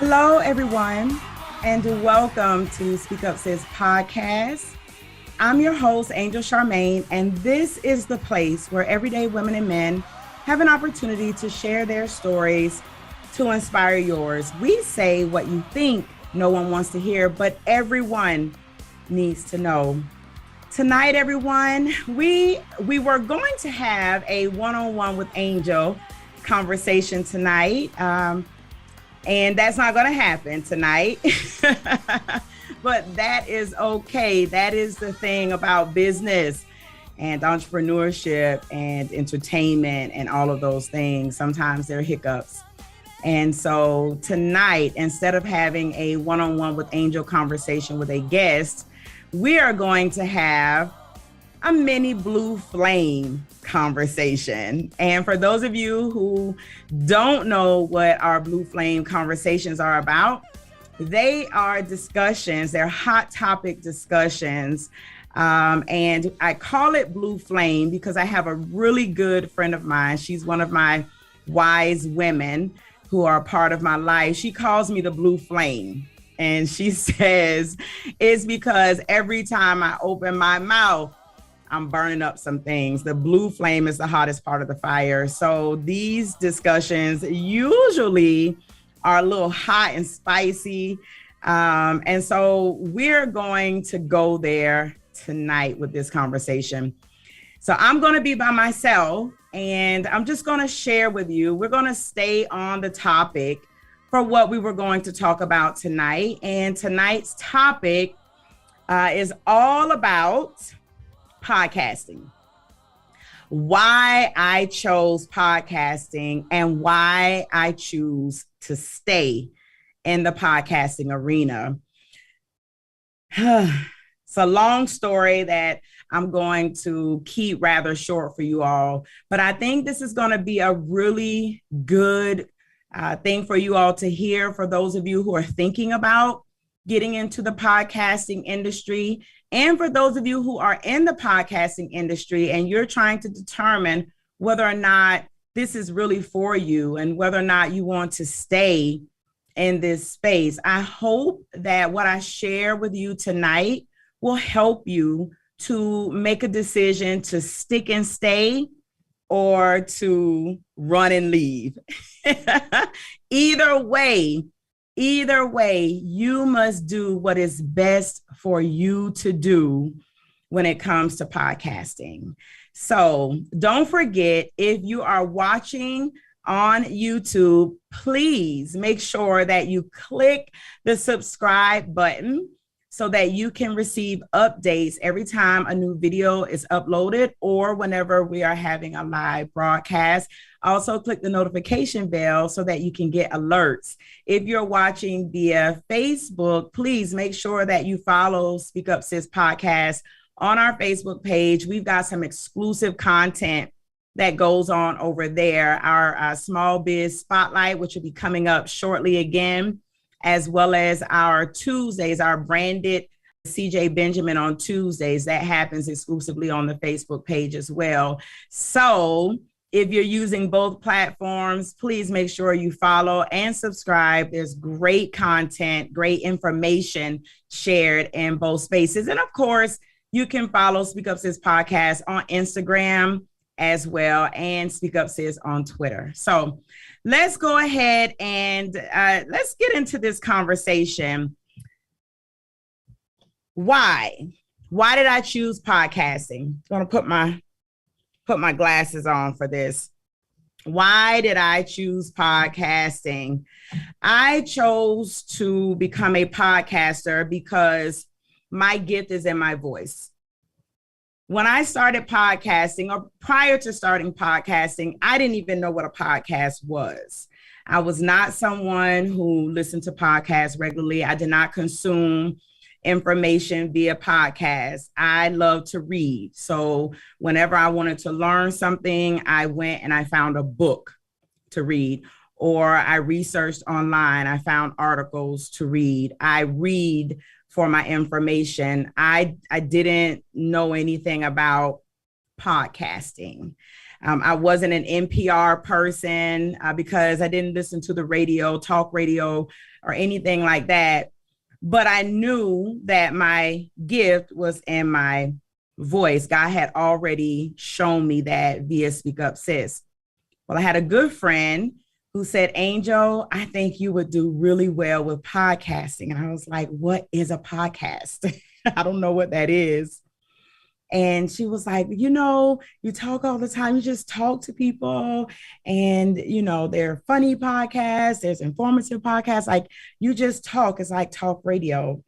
Hello, everyone, and welcome to Speak Up Sis Podcast. I'm your host, Angel Charmaine, and this is the place where everyday women and men have an opportunity to share their stories to inspire yours. We say what you think no one wants to hear, but everyone needs to know. Tonight, everyone, we were going to have a one-on-one with Angel conversation tonight. And that's not going to happen tonight, but that is okay. That is the thing about business and entrepreneurship and entertainment and all of those things. Sometimes there are hiccups. And so tonight, instead of having a one-on-one with Angel conversation with a guest, we are going to have a mini blue flame conversation. And for those of you who don't know what our blue flame conversations are about, they are discussions, they're hot topic discussions. And I call it blue flame because I have a really good friend of mine. She's one of my wise women who are a part of my life. She calls me the blue flame. And she says it's because every time I open my mouth, I'm burning up some things. The blue flame is the hottest part of the fire. So these discussions usually are a little hot and spicy. And so we're going to go there tonight with this conversation. So I'm going to be by myself and I'm just going to share with you. We're going to stay on the topic for what we were going to talk about tonight. And tonight's topic is all about podcasting, why I chose podcasting and why I choose to stay in the podcasting arena. It's a long story that I'm going to keep rather short for you all, but I think this is going to be a really good thing for you all to hear for those of you who are thinking about getting into the podcasting industry. And for those of you who are in the podcasting industry and you're trying to determine whether or not this is really for you and whether or not you want to stay in this space, I hope that what I share with you tonight will help you to make a decision to stick and stay or to run and leave. Either way, you must do what is best for you to do when it comes to podcasting. So don't forget, if you are watching on YouTube, please make sure that you click the subscribe button so that you can receive updates every time a new video is uploaded or whenever we are having a live broadcast. Also, click the notification bell so that you can get alerts. If you're watching via Facebook, please make sure that you follow Speak Up Sis Podcast on our Facebook page. We've got some exclusive content that goes on over there. Our Small Biz Spotlight, which will be coming up shortly again, as well as our Tuesdays, our branded CJ Benjamin on Tuesdays. That happens exclusively on the Facebook page as well. So if you're using both platforms, please make sure you follow and subscribe. There's great content, great information shared in both spaces. And of course, you can follow Speak Up Sis Podcast on Instagram as well and Speak Up Sis on Twitter. So let's go ahead and let's get into this conversation. Why? Why did I choose podcasting? I'm going to put my glasses on for this. Why did I choose podcasting? I chose to become a podcaster because my gift is in my voice. When I started podcasting, or prior to starting podcasting, I didn't even know what a podcast was. I was not someone who listened to podcasts regularly. I did not consume information via podcast. I love to read. So whenever I wanted to learn something, I went and I found a book to read, or I researched online. I found articles to read. I read for my information. I didn't know anything about podcasting. I wasn't an NPR person because I didn't listen to the radio, talk radio, or anything like that. But I knew that my gift was in my voice. God had already shown me that via Speak Up Sis. Well, I had a good friend who said, Angel, I think you would do really well with podcasting. And I was like, what is a podcast? I don't know what that is. And she was like, you talk all the time. You just talk to people. And, there are funny podcasts. There's informative podcasts. Like you just talk. It's like talk radio.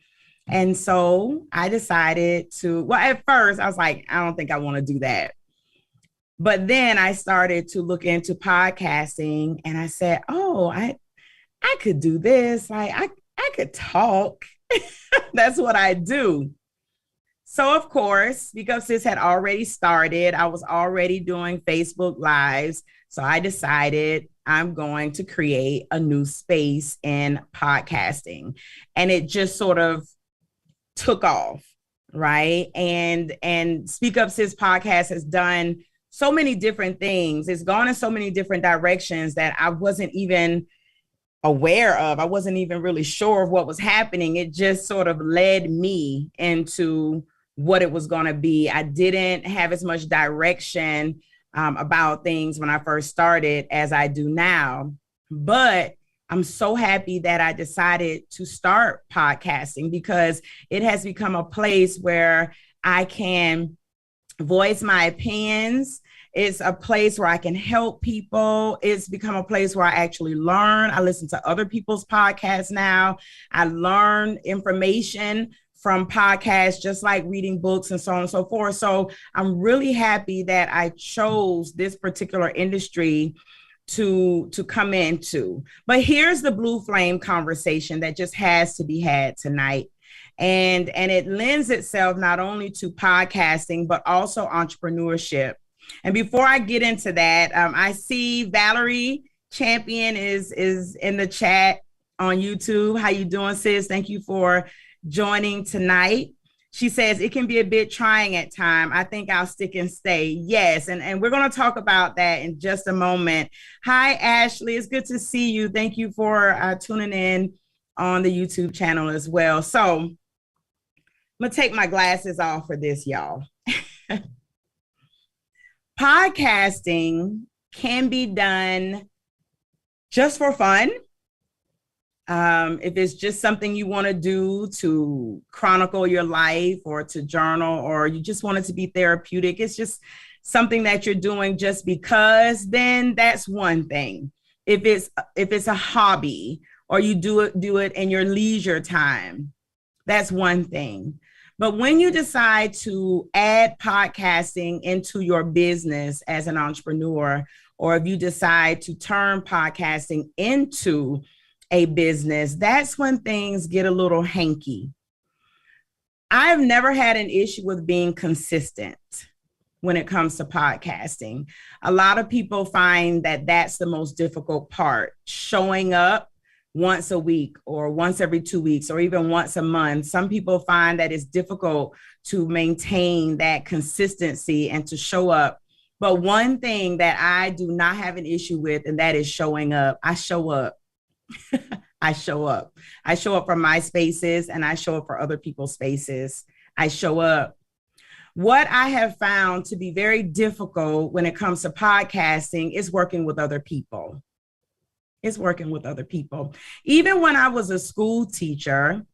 And so I decided at first I was like, I don't think I want to do that. But then I started to look into podcasting and I said, I could do this. Like I could talk. That's what I do. So of course, Speak Up Sis had already started. I was already doing Facebook Lives. So I decided I'm going to create a new space in podcasting. And it just sort of took off, right? And Speak Up Sis Podcast has done so many different things. It's gone in so many different directions that I wasn't even aware of. I wasn't even really sure of what was happening. It just sort of led me into what it was going to be. I didn't have as much direction about things when I first started as I do now. But I'm so happy that I decided to start podcasting because it has become a place where I can voice my opinions. It's a place where I can help people. It's become a place where I actually learn. I listen to other people's podcasts now. I learn information from podcasts, just like reading books and so on and so forth. So I'm really happy that I chose this particular industry to come into. But here's the blue flame conversation that just has to be had tonight. And it lends itself not only to podcasting, but also entrepreneurship. And before I get into that, I see Valerie Champion is in the chat on YouTube. How you doing, sis? Thank you for joining tonight. She says it can be a bit trying at times. I think I'll stick and stay. Yes. And we're going to talk about that in just a moment. Hi, Ashley. It's good to see you. Thank you for tuning in on the YouTube channel as well. So I'm going to take my glasses off for this, y'all. Podcasting can be done just for fun. If it's just something you want to do to chronicle your life or to journal, or you just want it to be therapeutic, it's just something that you're doing just because, then that's one thing. If it's a hobby or you do it in your leisure time, that's one thing. But when you decide to add podcasting into your business as an entrepreneur, or if you decide to turn podcasting into a business, that's when things get a little hanky. I've never had an issue with being consistent when it comes to podcasting. A lot of people find that that's the most difficult part, showing up once a week or once every 2 weeks or even once a month. Some people find that it's difficult to maintain that consistency and to show up. But one thing that I do not have an issue with, and that is showing up. I show up. I show up. I show up for my spaces and I show up for other people's spaces. I show up. What I have found to be very difficult when it comes to podcasting is working with other people. It's working with other people. Even when I was a school teacher,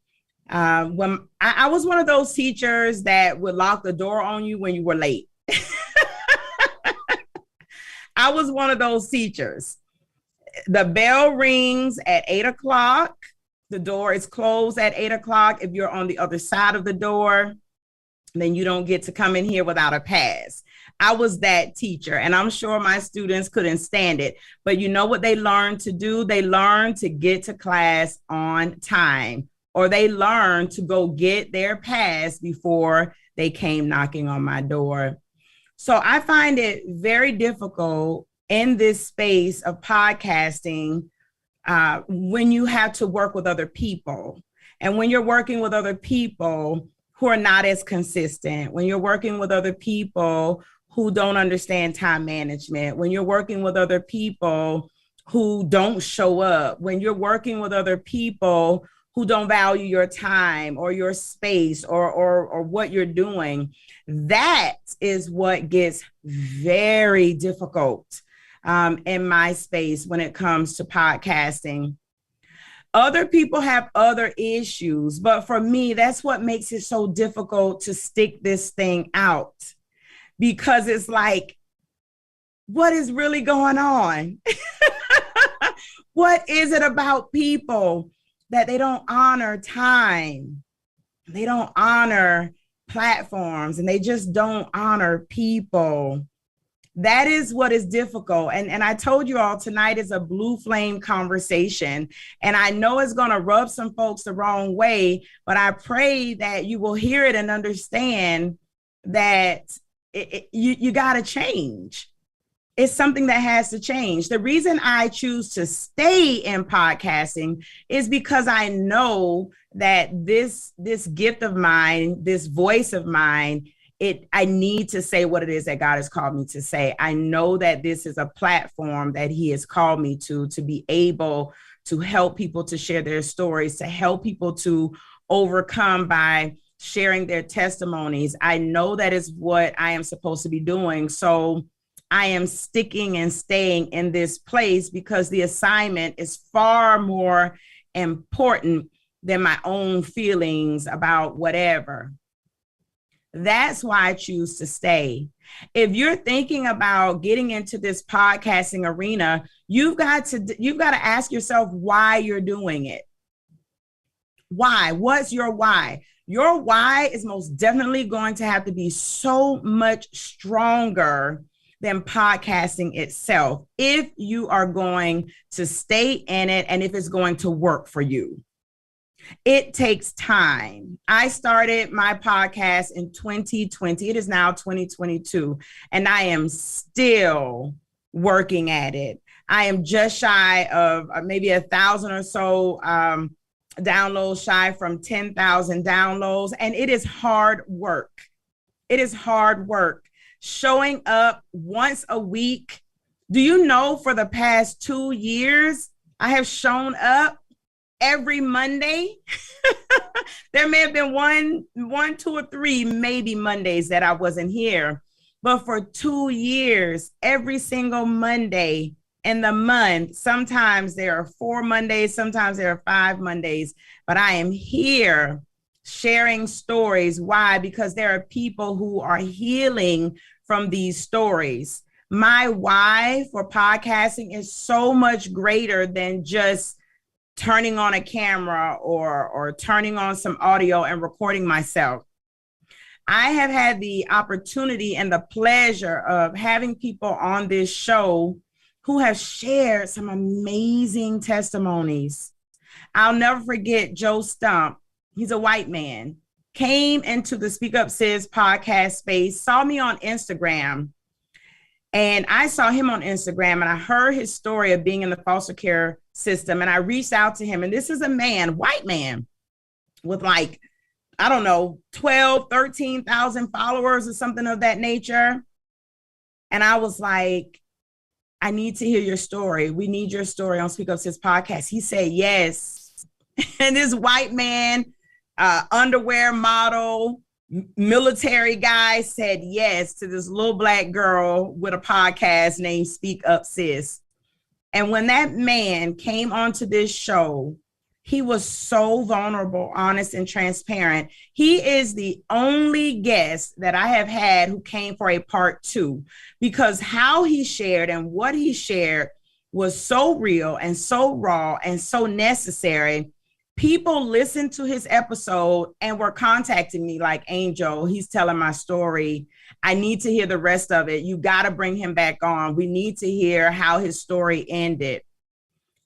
when I was one of those teachers that would lock the door on you when you were late. I was one of those teachers. The bell rings at 8 o'clock. The door is closed at 8 o'clock. If you're on the other side of the door, then you don't get to come in here without a pass. I was that teacher, and I'm sure my students couldn't stand it. But you know what they learned to do? They learned to get to class on time, or they learned to go get their pass before they came knocking on my door. So I find it very difficult in this space of podcasting when you have to work with other people. And when you're working with other people who are not as consistent, when you're working with other people who don't understand time management, when you're working with other people who don't show up, when you're working with other people who don't value your time or your space or what you're doing, that is what gets very difficult in my space when it comes to podcasting. Other people have other issues, but for me, that's what makes it so difficult to stick this thing out, because it's like, what is really going on? What is it about people that they don't honor time? They don't honor platforms, and they just don't honor people. That is what is difficult. And I told you all, tonight is a blue flame conversation. And I know it's going to rub some folks the wrong way, but I pray that you will hear it and understand that you got to change. It's something that has to change. The reason I choose to stay in podcasting is because I know that this gift of mine, this voice of mine, I need to say what it is that God has called me to say. I know that this is a platform that He has called me to be able to help people to share their stories, to help people to overcome by sharing their testimonies. I know that is what I am supposed to be doing. So I am sticking and staying in this place because the assignment is far more important than my own feelings about whatever. That's why I choose to stay. If you're thinking about getting into this podcasting arena, you've got to ask yourself why you're doing it. Why? What's your why? Your why is most definitely going to have to be so much stronger than podcasting itself if you are going to stay in it and if it's going to work for you. It takes time. I started my podcast in 2020. It is now 2022, and I am still working at it. I am just shy of maybe 1,000 or so downloads, shy from 10,000 downloads, and it is hard work. It is hard work. Showing up once a week. Do you know for the past 2 years, I have shown up every Monday? There may have been one, 2 or 3, maybe Mondays that I wasn't here. But for 2 years, every single Monday in the month, sometimes there are 4 Mondays, sometimes there are 5 Mondays, but I am here sharing stories. Why? Because there are people who are healing from these stories. My why for podcasting is so much greater than just turning on a camera or turning on some audio and recording myself. I have had the opportunity and the pleasure of having people on this show who have shared some amazing testimonies. I'll never forget Joe Stump. He's a white man, came into the Speak Up Sis podcast space, saw me on Instagram, and I saw him on Instagram, and I heard his story of being in the foster care system, and I reached out to him, and this is a man, white man, with like, I don't know, 12, 13,000 followers or something of that nature. And I was like, I need to hear your story. We need your story on Speak Up Sis Podcast. He said yes. And this white man, underwear model, military guy, said yes to this little black girl with a podcast named Speak Up Sis. And when that man came onto this show, he was so vulnerable, honest, and transparent. He is the only guest that I have had who came for a part 2, because how he shared and what he shared was so real and so raw and so necessary. People listened to his episode and were contacting me like, Angel, he's telling my story. I need to hear the rest of it. You got to bring him back on. We need to hear how his story ended.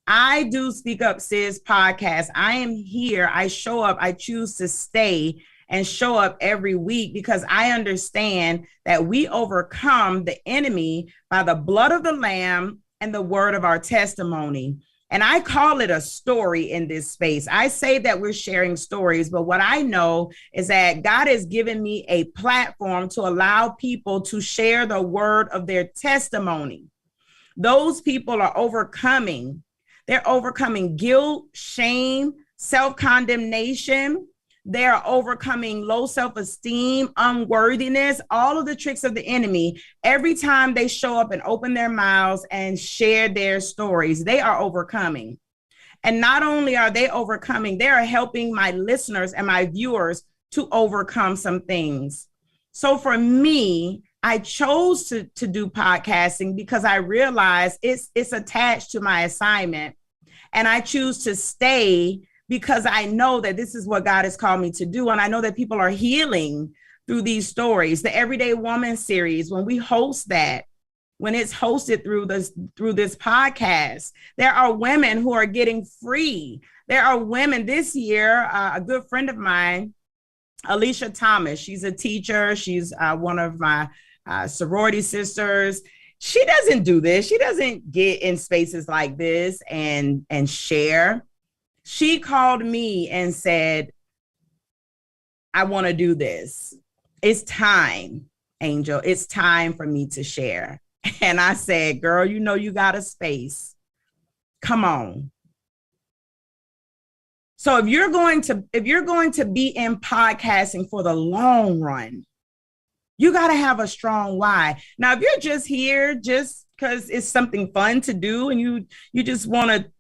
I do Speak Up Sis Podcast. I am here. I show up. I choose to stay and show up every week because I understand that we overcome the enemy by the blood of the Lamb and the word of our testimony. And I call it a story in this space. I say that we're sharing stories, but what I know is that God has given me a platform to allow people to share the word of their testimony. Those people are overcoming. They're overcoming guilt, shame, self-condemnation. They are overcoming low self-esteem, unworthiness, all of the tricks of the enemy. Every time they show up and open their mouths and share their stories, they are overcoming. And not only are they overcoming, they are helping my listeners and my viewers to overcome some things. So for me, I chose to do podcasting because I realized it's attached to my assignment. And I choose to stay because I know that this is what God has called me to do. And I know that people are healing through these stories. The Everyday Woman series, when we host that, when it's hosted through this podcast, there are women who are getting free. There are women this year, a good friend of mine, Alicia Thomas, she's a teacher. She's one of my sorority sisters. She doesn't do this. She doesn't get in spaces like this and share. She called me and said, I want to do this. It's time, Angel. It's time for me to share. And I said, girl, you know, you got a space. Come on. So if you're going to be in podcasting for the long run, you got to have a strong why. Now, if you're just here just because it's something fun to do and you just want to,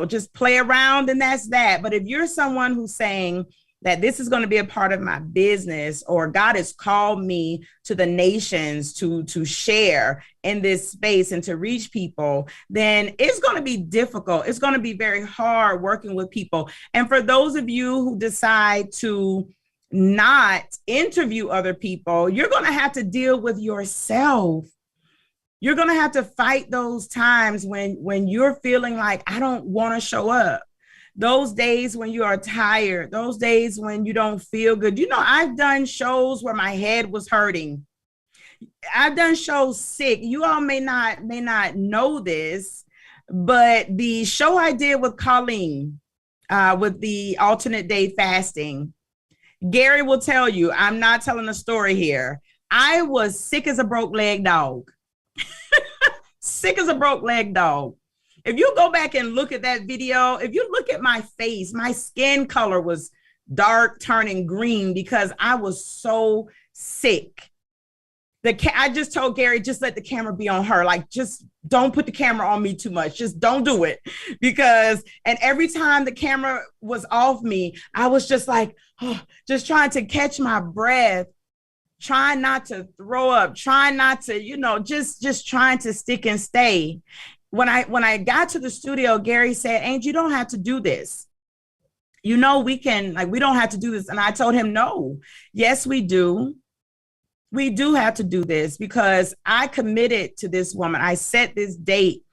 just play around, then that's that. But if you're someone who's saying that this is going to be a part of my business, or God has called me to the nations to share in this space and to reach people, then it's going to be difficult. It's going to be very hard working with people. And for those of you who decide to not interview other people, you're going to have to deal with yourself. You're going to have to fight those times when you're feeling like, I don't want to show up. Those days when you are tired, those days when you don't feel good. I've done shows where my head was hurting. I've done shows sick. You all may not know this, but the show I did with Colleen, with the alternate day fasting, Gary will tell you, I'm not telling a story here. I was sick as a broke leg dog. Sick as a broke leg dog. If you go back and look at that video, if you look at my face, my skin color was dark, turning green because I was so sick. I just told Gary, just let the camera be on her. Like, just don't put the camera on me too much. Just don't do it. And every time the camera was off me, I was just like, just trying to catch my breath, trying not to throw up, trying not to, just trying to stick and stay. When I got to the studio, Gary said, Angel, you don't have to do this. We don't have to do this. And I told him, no, yes, we do. We do have to do this because I committed to this woman. I set this date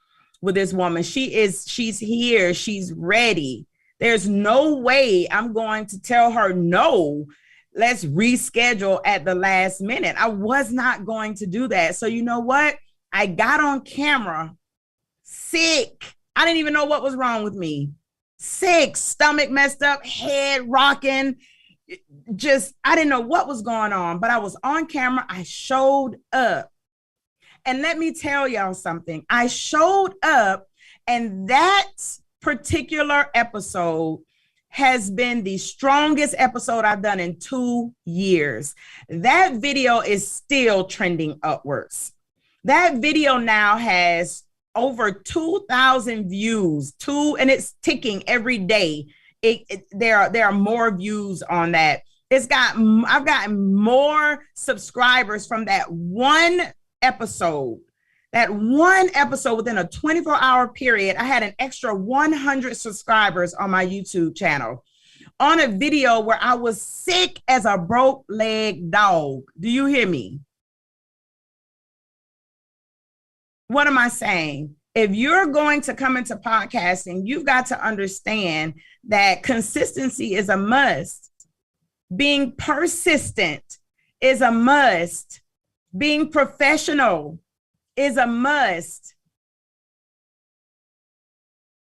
with this woman. She's here. She's ready. There's no way I'm going to tell her, no, let's reschedule at the last minute. I was not going to do that. So you know what? I got on camera sick. I didn't even know what was wrong with me. Sick, stomach messed up, head rocking. I didn't know what was going on, but I was on camera. I showed up. And let me tell y'all something. I showed up, and that particular episode has been the strongest episode I've done in 2 years. That video is still trending upwards. That video now has over 2,000 views, and it's ticking every day. There are more views on that. I've gotten more subscribers from that one episode. That one episode within a 24-hour period, I had an extra 100 subscribers on my YouTube channel on a video where I was sick as a broke leg dog. Do you hear me? What am I saying? If you're going to come into podcasting, you've got to understand that consistency is a must. Being persistent is a must. Being professional is a must.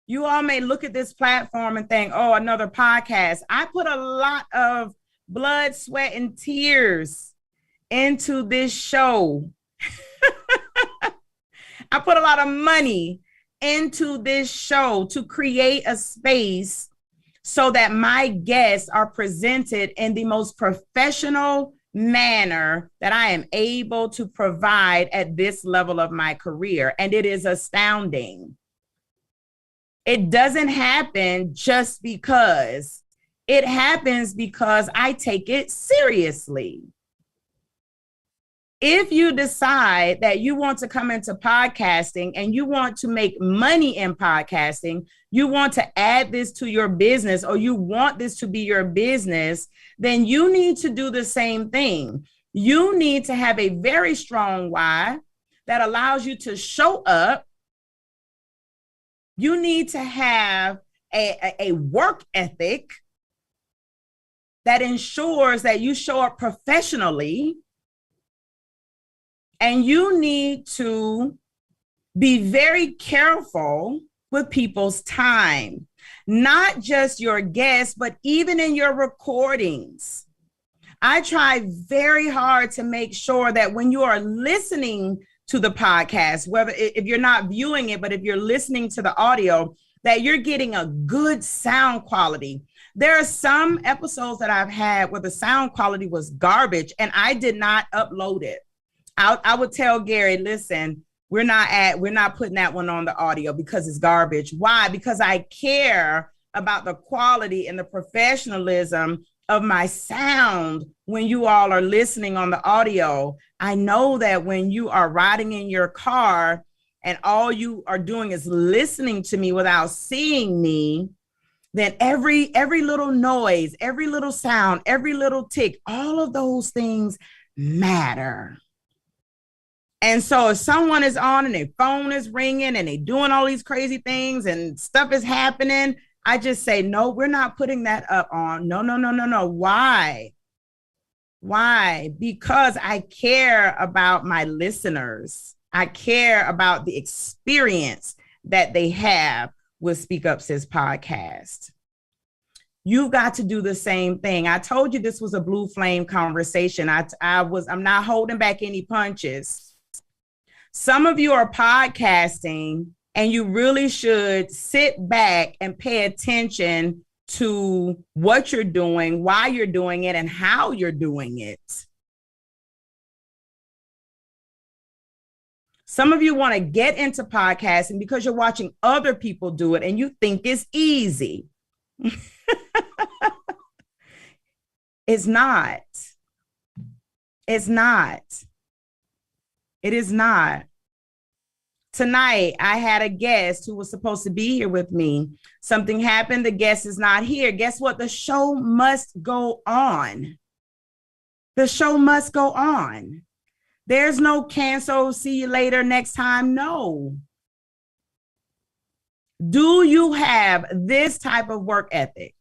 You all may look at this platform and think, oh, another podcast. I put a lot of blood, sweat, and tears into this show. I put a lot of money into this show to create a space so that my guests are presented in the most professional manner that I am able to provide at this level of my career. And it is astounding. It doesn't happen just because. It happens because I take it seriously. If you decide that you want to come into podcasting and you want to make money in podcasting, you want to add this to your business, or you want this to be your business, then you need to do the same thing. You need to have a very strong why that allows you to show up. You need to have a work ethic that ensures that you show up professionally. And you need to be very careful with people's time, not just your guests, but even in your recordings. I try very hard to make sure that when you are listening to the podcast, whether if you're not viewing it, but if you're listening to the audio, that you're getting a good sound quality. There are some episodes that I've had where the sound quality was garbage and I did not upload it. I would tell Gary, listen, we're not putting that one on the audio because it's garbage. Why? Because I care about the quality and the professionalism of my sound when you all are listening on the audio. I know that when you are riding in your car and all you are doing is listening to me without seeing me, then every little noise, every little sound, every little tick, all of those things matter. And so if someone is on and their phone is ringing and they're doing all these crazy things and stuff is happening, I just say, no, we're not putting that up on. No. Why? Because I care about my listeners. I care about the experience that they have with Speak Up Sis Podcast. You've got to do the same thing. I told you this was a blue flame conversation. I'm not holding back any punches. Some of you are podcasting and you really should sit back and pay attention to what you're doing, why you're doing it, and how you're doing it. Some of you want to get into podcasting because you're watching other people do it and you think it's easy. It's not. It's not. It is not. Tonight, I had a guest who was supposed to be here with me. Something happened. The guest is not here. Guess what? The show must go on. The show must go on. There's no cancel, see you later, next time. No. Do you have this type of work ethic?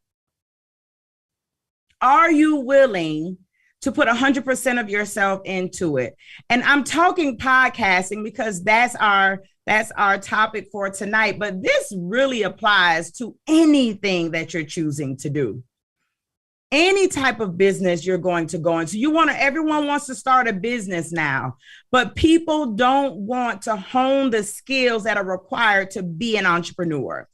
Are you willing to put 100% of yourself into it? And I'm talking podcasting because that's our topic for tonight. But this really applies to anything that you're choosing to do. Any type of business you're going to go into. Everyone wants to start a business now, but people don't want to hone the skills that are required to be an entrepreneur.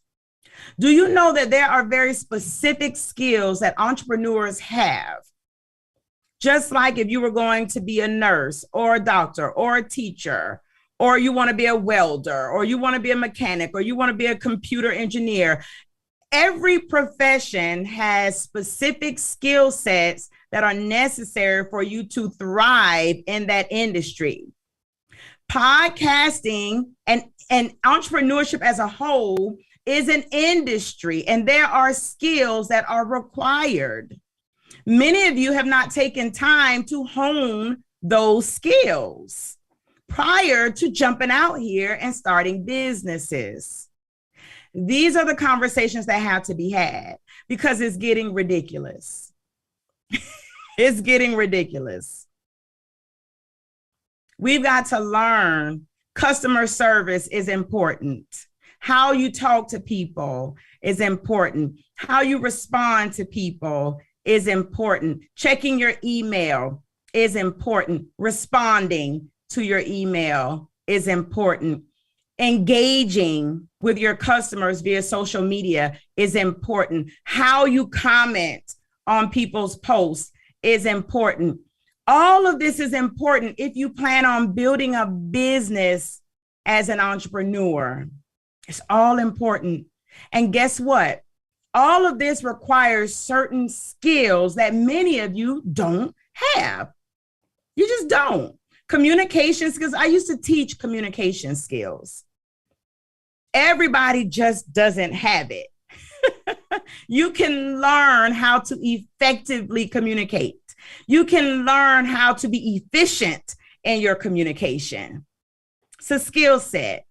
Do you know that there are very specific skills that entrepreneurs have? Just like if you were going to be a nurse or a doctor or a teacher, or you want to be a welder, or you want to be a mechanic, or you want to be a computer engineer. Every profession has specific skill sets that are necessary for you to thrive in that industry. Podcasting and entrepreneurship as a whole is an industry, and there are skills that are required. Many of you have not taken time to hone those skills prior to jumping out here and starting businesses. These are the conversations that have to be had because it's getting ridiculous. It's getting ridiculous. We've got to learn customer service is important. How you talk to people is important. How you respond to people is important. Checking your email is important. Responding to your email is important. Engaging with your customers via social media is important. How you comment on people's posts is important. All of this is important if you plan on building a business as an entrepreneur. It's all important. And guess what? All of this requires certain skills that many of you don't have. You just don't. Communication skills. I used to teach communication skills. Everybody just doesn't have it. You can learn how to effectively communicate. You can learn how to be efficient in your communication. It's a skill set.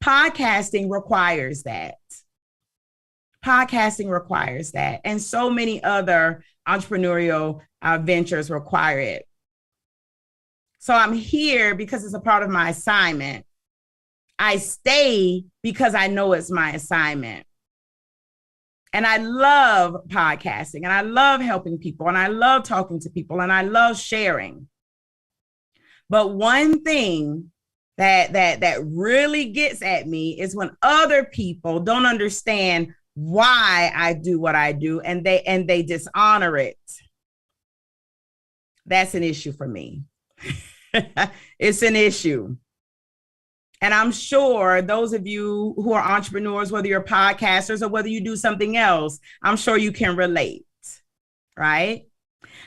Podcasting requires that. Podcasting requires that. And so many other entrepreneurial ventures require it. So I'm here because it's a part of my assignment. I stay because I know it's my assignment. And I love podcasting, and I love helping people, and I love talking to people, and I love sharing. But one thing that really gets at me is when other people don't understand why I do what I do, and they dishonor it. That's an issue for me. It's an issue. And I'm sure those of you who are entrepreneurs, whether you're podcasters or whether you do something else, I'm sure you can relate, right?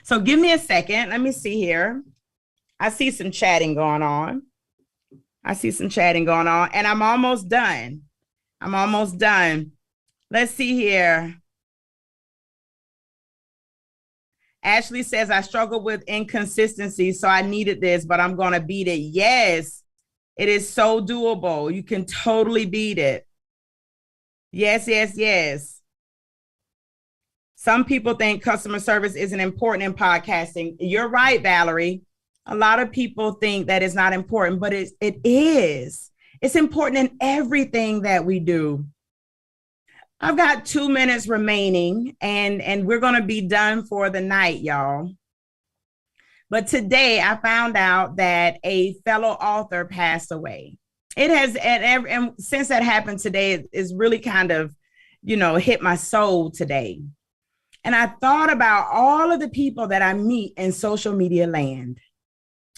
So give me a second. Let me see here. I see some chatting going on. And I'm almost done. Let's see here. Ashley says, I struggle with inconsistency, so I needed this, but I'm going to beat it. Yes. It is so doable. You can totally beat it. Yes. Some people think customer service isn't important in podcasting. You're right, Valerie. A lot of people think that it's not important, but it is. It's important in everything that we do. I've got 2 minutes remaining, and we're going to be done for the night, y'all. But today I found out that a fellow author passed away. It has, and since that happened today, it's really kind of, hit my soul today. And I thought about all of the people that I meet in social media land.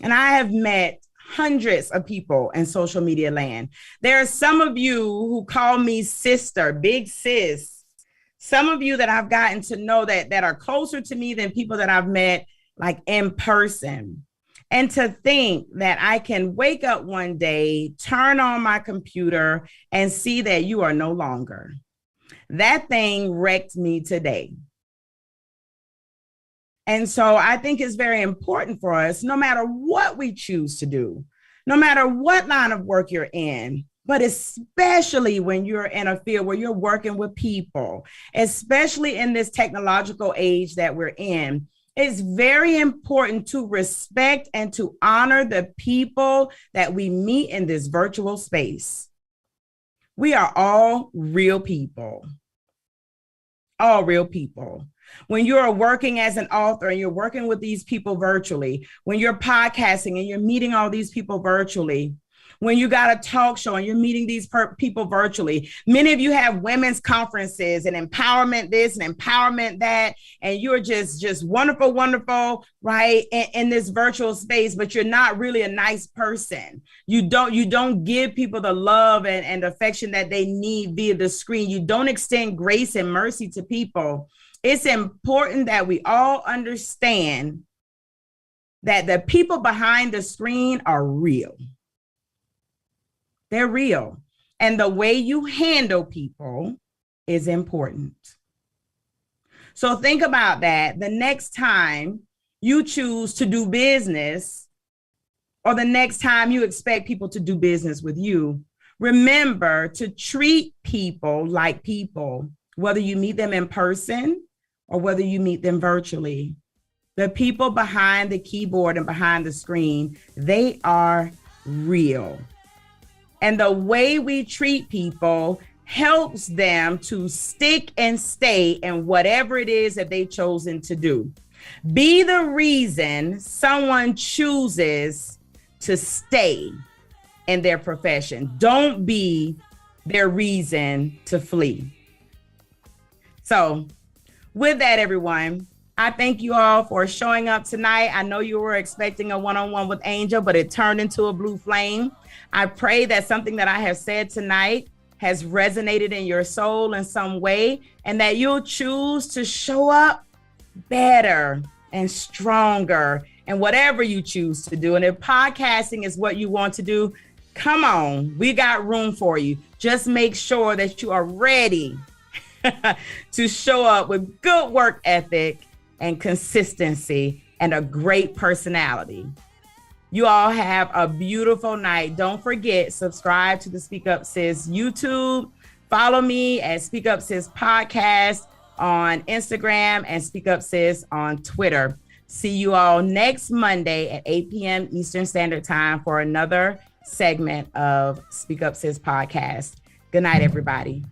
And I have met hundreds of people in social media land. There are some of you who call me sister, big sis. Some of you that I've gotten to know that are closer to me than people that I've met like in person. And to think that I can wake up one day, turn on my computer, and see that you are no longer. That thing wrecked me today. And so I think it's very important for us, no matter what we choose to do, no matter what line of work you're in, but especially when you're in a field where you're working with people, especially in this technological age that we're in, it's very important to respect and to honor the people that we meet in this virtual space. We are all real people. All real people. When you're working as an author and you're working with these people virtually, when you're podcasting and you're meeting all these people virtually, when you got a talk show and you're meeting these people virtually, many of you have women's conferences and empowerment this and empowerment that, and you're just wonderful, right? In this virtual space, but you're not really a nice person. You don't give people the love and affection that they need via the screen. You don't extend grace and mercy to people. It's important that we all understand that the people behind the screen are real. They're real. And the way you handle people is important. So think about that. The next time you choose to do business, or the next time you expect people to do business with you, remember to treat people like people, whether you meet them in person or whether you meet them virtually. The people behind the keyboard and behind the screen, they are real. And the way we treat people helps them to stick and stay in whatever it is that they've chosen to do. Be the reason someone chooses to stay in their profession. Don't be their reason to flee. So with that, everyone, I thank you all for showing up tonight. I know you were expecting a one-on-one with Angel, but it turned into a blue flame. I pray that something that I have said tonight has resonated in your soul in some way, and that you'll choose to show up better and stronger in whatever you choose to do. And if podcasting is what you want to do, come on, we got room for you. Just make sure that you are ready to show up with good work ethic and consistency and a great personality. You all have a beautiful night. Don't forget, subscribe to the Speak Up Sis YouTube. Follow me at Speak Up Sis Podcast on Instagram and Speak Up Sis on Twitter. See you all next Monday at 8 p.m. Eastern Standard Time for another segment of Speak Up Sis Podcast. Good night, everybody.